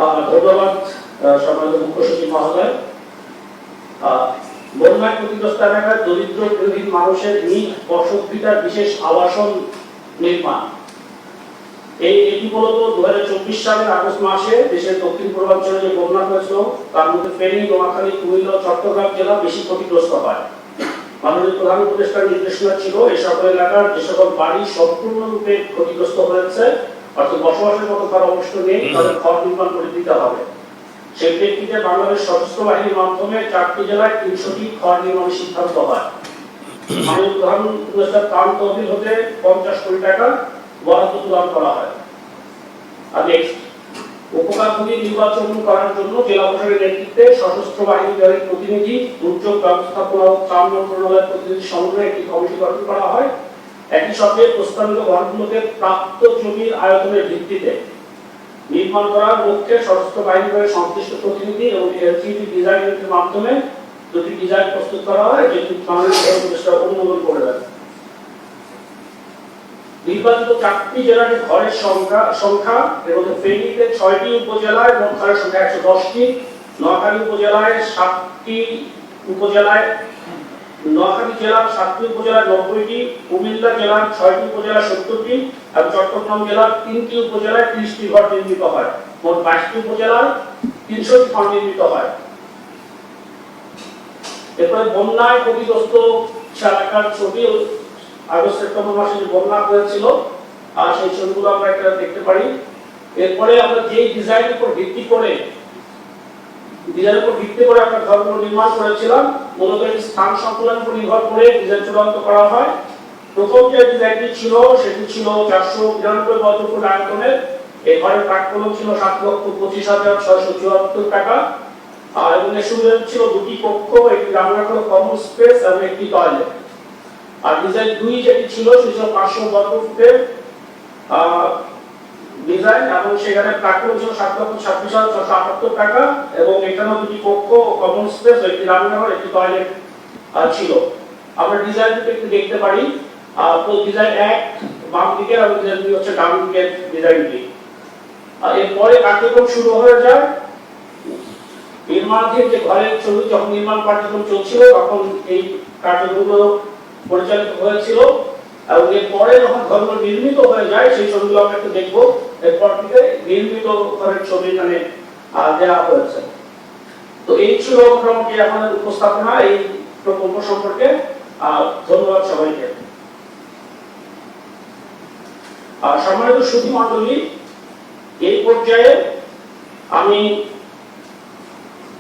ধন্যবাদ সম্মানিত মুখ্য সচিব মহোদয়। বন্যায় ক্ষতিগ্রস্ত এলাকায় দরিদ্র গৃহহীন মানুষের নিজ বসতভিটার বিশেষ আবাসন নির্মাণ। এটি মূলত 2024 সালের আগস্ট মাসে দেশের দক্ষিণ পূর্বাঞ্চলে যে বন্যা হয়েছিল তার মধ্যে ফেনী, নোয়াখালী, কুমিল্লা, চট্টগ্রাম জেলা বেশি ক্ষতিগ্রস্ত হয়। মাননীয় প্রধান উপদেষ্টার নির্দেশনা ছিল এই সকল এলাকার যে সকল বাড়ি সম্পূর্ণরূপে ক্ষতিগ্রস্ত হয়েছে, অর্থাৎ বসবাসের মতো তার অবস্থা নেই, তাদের ঘর নির্মাণ করে দিতে হবে। সেই প্রেক্ষিতে বাংলাদেশ সশস্ত্র বাহিনীর মাধ্যমে 4টি জেলায় 300টি ঘর নির্মাণের সিদ্ধান্ত হয়। মাননীয় প্রধান উপদেষ্টার ত্রাণ তহবিল হতে 50 কোটি টাকা বরাদ্দ প্রদান করা হয়। আর নেক্সট, উপকারভোগী নির্বাচন করার জন্য জেলা প্রশাসনের নেতৃত্বে সশস্ত্র বাহিনীর প্রতিনিধি, দুর্যোগ ব্যবস্থাপনা ও ত্রাণ মন্ত্রণালয়ের প্রতিনিধি সমন্বয়ে একটি কমিটি গঠন করা হয়। একই সঙ্গে প্রস্তাবিত ঘরগুলোতে প্রাপ্ত জমির আয়তনের ভিত্তিতে নির্মাণ করার লক্ষ্যে সশস্ত্র বাহিনীর সংশ্লিষ্ট প্রতিনিধি এবং এলজিডি ডিজাইনের মাধ্যমে দুটি ডিজাইন প্রস্তুত করা হয়, যেটি অনুমোদন করে দেন। নির্বাচিত 4টি জেলার ঘরের সংখ্যা এর মধ্যে ফেনীতে 6টি উপজেলায় মোট ঘরের সংখ্যা 110টি, নোয়াখালী উপজেলায় 7টি উপজেলায় নোয়াখালী জেলার 7টি উপজেলায় 90টি, কুমিল্লা জেলার 6টি উপজেলায় 70টি এবং চট্টগ্রাম জেলার 3টি উপজেলায় 30টি ঘর নির্মিত হয়। মোট 22টি উপজেলায় 300টি ঘর নির্মিত হয়। এরপরে বন্যায় ক্ষতিগ্রস্ত এলাকার ছবি, আগস্ট সেপ্টেম্বর মাসে যে বন্যা হয়েছিল আর সেই ছবিগুলো আমরা একটা দেখতে পারি। এরপরে আমরা যে ডিজাইনের উপর ভিত্তি করে আমরা ঘরগুলো নির্মাণ করেছিলাম, মূলত এই স্থান সংকুলনের উপর নির্ভর করে ডিজাইন চূড়ান্ত করা হয়। প্রথম যে ডিজাইনটি ছিল সেটি ছিল 492 বর্গফুট আয়তনের। এই ঘরের প্রাককলন ছিল 7,25,674 টাকা এবং এর সুবিধা ছিল 2টি কক্ষ, একটি রান্নাঘর, কমন স্পেস এবং একটি টয়লেট। আর ডিজাইন 2 যেটি ছিল সেটি ছিল 500 বর্গফুটের ডিজাইন এবং সেখানে প্রাককলন ছিল 7,26,678 টাকা এবং এখানে 2টি কক্ষ, কমন স্পেস, একটি রান্নাঘর, একটি টয়লেট ছিল। আমরা ডিজাইন দুটো একটু দেখতে পারি। তো ডিজাইন 1 বাম দিকে এবং ডিজাইন 2 হচ্ছে ডান দিকের ডিজাইনটি। এরপরে কার্যক্রম শুরু হয়ে যায়। নির্মাণাধীন যে ঘরের ছবি, যখন নির্মাণ কার্যক্রম চলছিল তখন এই কার্যক্রমগুলো পরিচালিত হয়েছিল এবং এরপরে যখন ঘরগুলো নির্মিত হয়ে যায় সেই ছবিগুলো আমরা একটু দেখবো। এরপর থেকে নির্মিত ঘরের ছবি এখানে দেওয়া হয়েছে। তো এই ছিল মোটামুটি আমাদের উপস্থাপনা এই প্রকল্প সম্পর্কে। ধন্যবাদ সবাইকে। সম্মানিত সুধী মণ্ডলী, এই পর্যায়ে আমি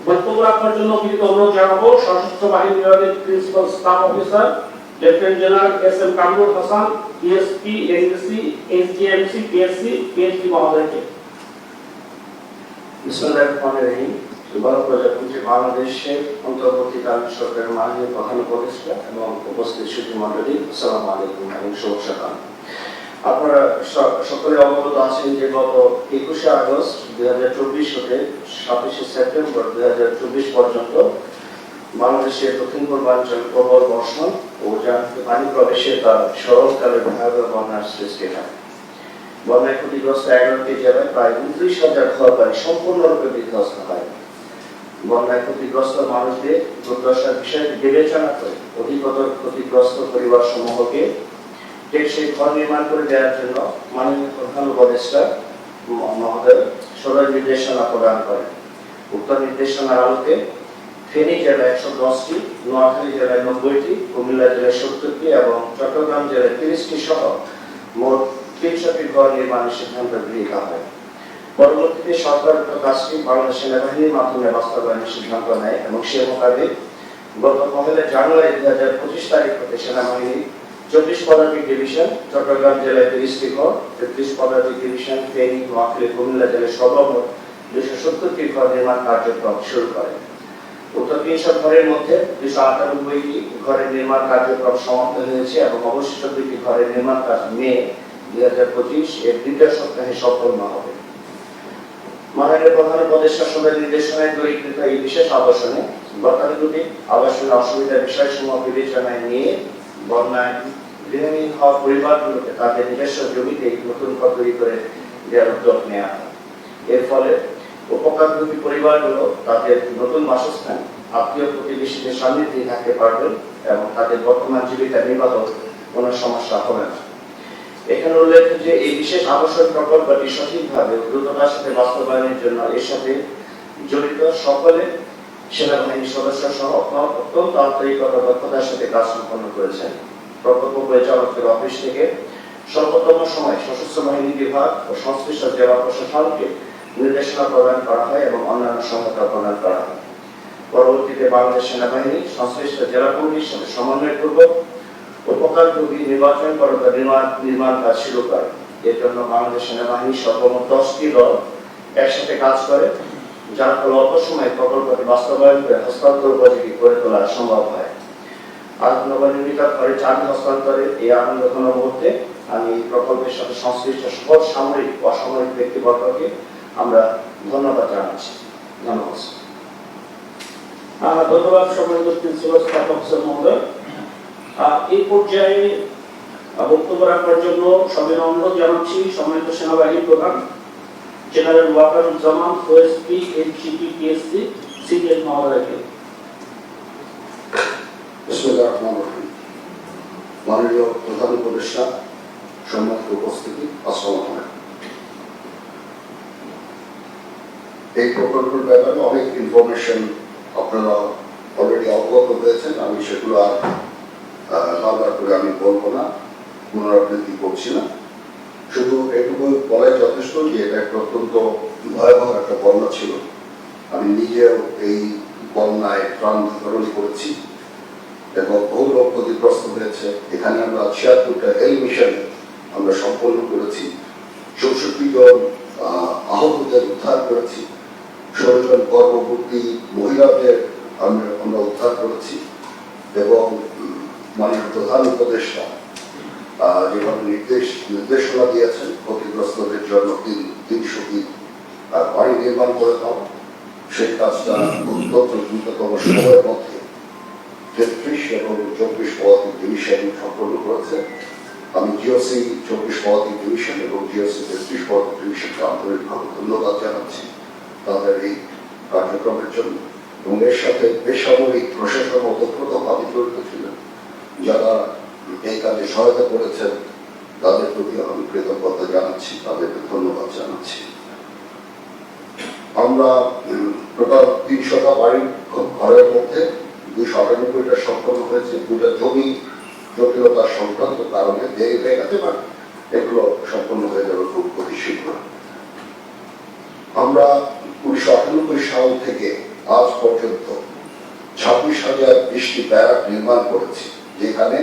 বক্তব্য রাখার জন্য বিনীত অনুরোধ জানাবো সশস্ত্র বাহিনী বিভাগের principal staff officer lieutenant general S M. Kamrul Hasan, DSP, NDC, SDMC, PSC, PhD মহোদয়কে। বিসমিল্লাহির রহমানির রহিম। প্রজাতন্ত্রী বাংলাদেশের অন্তর্বর্তীকালীন সরকারের মাননীয় প্রধান উপদেষ্টা এবং উপস্থিত সুধী মণ্ডলী, আসসালামু আলাইকুম এবং শুভ সকাল। আপনারা সকলে অবগত আছেন যে গত 21শে আগস্ট 2024 হতে 27শে সেপ্টেম্বর 2024 পর্যন্ত বাংলাদেশের দক্ষিণ পূর্বাঞ্চল প্রবল বর্ষণ ও পানি প্রবেশের দ্বারা শরৎকালে ভয়াবহ বন্যার সৃষ্টি হয়। বন্যায় ক্ষতিগ্রস্ত 11টি জেলায় প্রায় 29,000 ঘর বাড়ি সম্পূর্ণরূপে বিধ্বস্ত হয়। বন্যায় ক্ষতিগ্রস্ত মানুষদের দুর্দশার বিষয়টি বিবেচনা করে অধিকতর ক্ষতিগ্রস্ত পরিবার সমূহকে টেকসই ঘর নির্মাণ করে দেওয়ার জন্য মাননীয় প্রধান উপদেষ্টা মহোদয় সদয় নির্দেশনা প্রদান করেন। উক্ত নির্দেশনার আলোকে ফেনী জেলায় 110টি, নোয়াখালী জেলায় 90টি, কুমিল্লা জেলায় 70টি এবং চট্টগ্রাম জেলায় 30টি সহ মোট 300টি ঘর নির্মাণের সিদ্ধান্ত গৃহীত হয়। পরবর্তীতে সরকার কাজটি বাংলাদেশ সেনাবাহিনীর মাধ্যমে বাস্তবায়নের সিদ্ধান্ত নেয় এবং সে মোতাবেক গত 1 জানুয়ারি 2025 তারিখ হতে সেনাবাহিনী 24 পদাতিক ডিভিশন, চট্টগ্রাম জেলায় 30টি ঘর, 33 পদাতিক ডিভিশন, ফেনী, নোয়াখালী, কুমিল্লা জেলায় সর্বমোট 270টি ঘর নির্মাণ কার্যক্রম শুরু করে। উক্ত 300 ঘরের মধ্যে 298টি ঘরের নির্মাণ কার্যক্রম সমাপ্ত হয়েছে এবং অবশিষ্ট 2টি ঘরের নির্মাণ কাজ মে 2025 এর দ্বিতীয় সপ্তাহে সম্পন্ন হবে। মাননীয় প্রধান উপদেষ্টা সদয় নির্দেশনায় তৈরিকৃত এই বিশেষ আবাসনে গতানুগতিক আবাসনের অসুবিধার বিষয়সমূহ বিবেচনায় নিয়ে বন্যায় গৃহহীন হওয়া পরিবারগুলোকে তাদের নিজস্ব জমিতে নতুন ঘর তৈরি করে দেওয়ার উদ্যোগ নেওয়া হয়। এর ফলে উপকারভোগী পরিবারগুলো তাদের নতুন বাসস্থান আত্মীয় প্রতিবেশীদের সান্নিধ্যে থাকতে পারবেন এবং তাদের বর্তমান জীবিকা নির্বাহের কোনো সমস্যা হবে না। এখানে উল্লেখ যে এই বিশেষ আবাসন প্রকল্পটি সঠিকভাবে দ্রুততার সাথে বাস্তবায়নের জন্য এর সাথে জড়িত সকলে সেনাবাহিনীর সদস্য সহ অত্যন্ত আন্তরিকতা দক্ষতার সাথে কাজ সম্পন্ন করেছেন। প্রকল্প পরিচালকের অফিস থেকে সর্বোত্তম সময় সশস্ত্র বাহিনী বিভাগ ও সংশ্লিষ্ট জেলা প্রশাসনকে নির্দেশনা প্রদান করা হয় এবং অন্যান্য সহায়তা প্রদান করা হয়। পরবর্তীতে বাংলাদেশ সেনাবাহিনী সংশ্লিষ্ট জেলা কমিটির সাথে সমন্বয়পূর্বক উপকারভোগী নির্বাচন করতা নির্মাণ কাজ শুরু করে। এর জন্য বাংলাদেশ সেনাবাহিনী সর্বমোট 10টি দল একসাথে কাজ করে, যার ফলে অল্প সময়ে প্রকল্পটি বাস্তবায়ন করে হস্তান্তর উপযোগী করে তোলা সম্ভব হয়। আজ নবনির্মিত ঘরে চাবি হস্তান্তরের এই আনন্দঘন মুহূর্তে আমি প্রকল্পের সাথে সংশ্লিষ্ট সকল সামরিক অসামরিক ব্যক্তিবর্গকে আমরা ধন্যবাদ জানাচ্ছি। ধন্যবাদ। ধন্যবাদ সম্মানিত প্রিন্সিপাল স্টাফ অফিসার মহোদয়। এই পর্যায়ে বক্তব্য রাখার জন্য সবিনয় অনুরোধ জানাচ্ছি সম্মানিত সেনাবাহিনী প্রধান general Wakeruzzaman OSP NCP PSC senior মহোদয়কে। মাননীয় প্রধান উপদেষ্টা, সম্মানিত উপস্থিতি, আসসালামু আলাইকুম। এই প্রকল্পের ব্যাপারে অনেক ইনফরমেশন আপনারা অলরেডি অবগত হয়েছেন, আমি সেগুলো আর বারবার করে আমি বলবো না, পুনরাবৃত্তি করছি না। শুধু এটুকু বলাই যথেষ্ট যে এটা একটা অত্যন্ত ভয়াবহ একটা বন্যা ছিল। আমি নিজেও এই বন্যায় প্রাণ ধারণ করেছি এবং বহু লোক ক্ষতিগ্রস্ত হয়েছে। এখানে আমরা 76টা হেলথ মিশন আমরা সম্পন্ন করেছি, 64 জন আহতদের উদ্ধার করেছি, 16 জন গর্ভবতী মহিলাদের আমরা উদ্ধার করেছি এবং মাননীয় প্রধান উপদেষ্টা যেভাবে নির্দেশনা দিয়েছেন ক্ষতিগ্রস্তদের জন্য 300টি বাড়ি নির্মাণ করে দেওয়া, সেই কাজটা অত্যন্ত দ্রুততম সময়ের মধ্যে 33 এবং 24 পদাতিক ডিভিশন সম্পন্ন করেছে। আমি জিওসি 24 পদাতিক ডিভিশন এবং জিওসি 33 পদাতিক ডিভিশনকে আন্তরিকভাবে ধন্যবাদ জানাচ্ছি তাদের এই কার্যক্রমের জন্য। এবং এর সাথে বেসামরিক প্রশাসন ওতপ্রোতভাবে জড়িত ছিলেন, যারা এই কাজে সহায়তা করেছেন তাদের প্রতি আমি কৃতজ্ঞতা জানাচ্ছি, তাদেরকে ধন্যবাদ জানাচ্ছি। আমরা টোটাল 300টা বাড়ির ঘরের মধ্যে 298টা সম্পন্ন হয়েছে। 2টা জমি জটিলতা সংক্রান্ত কারণে দেরি হয়ে গেছে, বা এগুলো সম্পন্ন হয়ে যাবে খুব অতি শীঘ্র। আমরা 1998 সাল থেকে আজ পর্যন্ত 26,020টি ব্যারাক নির্মাণ করেছি, যেখানে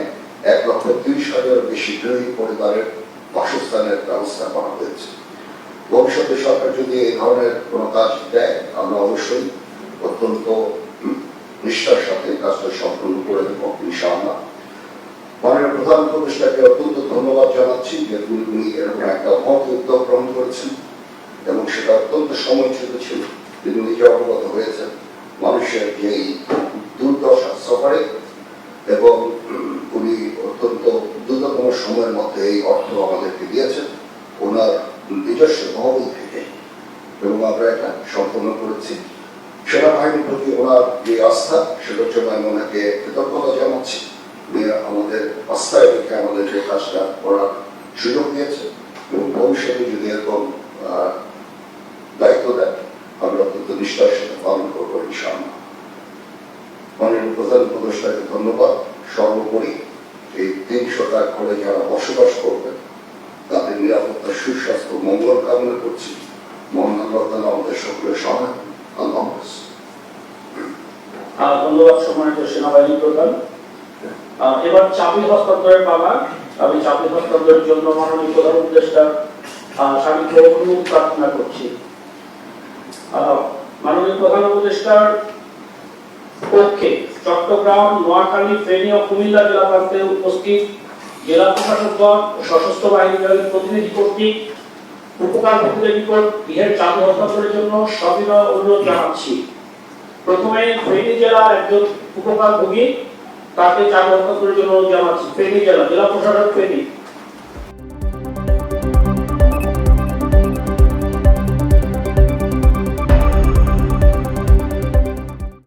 1,30,000 বেশি গৃহী পরিবারের বাসস্থানের ব্যবস্থা করা হয়েছে। ভবিষ্যতে সরকার যদি এই ধরনের কোন কাজ দেয়, আমরা অবশ্যই অত্যন্ত নিষ্ঠার সাথে কাজটা সম্পন্ন করে দেব ইনশাআল্লাহ। মাননীয় প্রধান উপদেষ্টাকে অত্যন্ত ধন্যবাদ জানাচ্ছি যে উনি এরকম একটা মহৎ উদ্যোগ গ্রহণ করেছেন এবং সেটা অত্যন্ত সময়চ্যুত ছিল। তিনি নিজে অবগত হয়েছেন মানুষের যে দুর্দশা সফরে, এবং উনি অত্যন্ত দ্রুততম সময়ের মধ্যে এই অর্থ আমাদেরকে দিয়েছেন ওনার নিজস্ব তহবিল থেকে, এবং আমরা এটা সম্পন্ন করেছি। সেনাবাহিনীর প্রতি ওনার যে আস্থা, সেটার জন্য আমি ওনাকে কৃতজ্ঞতা জানাচ্ছি। আমাদের আস্থায় রেখে আমাদের যে কাজটা করার সুযোগ দিয়েছে, এবং ভবিষ্যতে যদি এরকম দায়িত্ব দেন আমরা অত্যন্ত নিষ্ঠার সাথে পালন করবো ইনশাআল্লাহ। মাননীয় প্রধান উপদেষ্টাকে ধন্যবাদ। সর্বোপরি এই 300টা ঘরে যারা বসবাস করবেন তাদের নিরাপত্তা, সুস্বাস্থ্য, মঙ্গল কামনা করছি। মহান আল্লাহ তাআলা আমাদের সকলের সহায়। আল্লাহ হাফেজ। ধন্যবাদ সম্মানিত সেনাবাহিনী প্রধান। এবার চাবি হস্তান্তরের পালা। আমি চাবি হস্তান্তরের জন্য মাননীয় প্রধান উপদেষ্টার সান্নিধ্য অনুরোধ প্রার্থনা করছি। মাননীয় প্রধান উপদেষ্টার পক্ষে চট্টগ্রাম, নোয়াখালী, ফেনী ও কুমিল্লা জেলা প্রান্তে উপস্থিত জেলা প্রশাসকগণ ও সশস্ত্র বাহিনী বিভাগের প্রতিনিধি কর্তৃক উপকারভোগীদের নিকট গৃহের চাবি হস্তান্তরের জন্য সবিনয় অনুরোধ জানাচ্ছি। প্রথমে ফেনী জেলার একজন উপকারভোগী, তাকে চাবি হস্তান্তরের জন্য অনুরোধ জানাচ্ছি। ফেনী জেলা প্রশাসক ফেনী।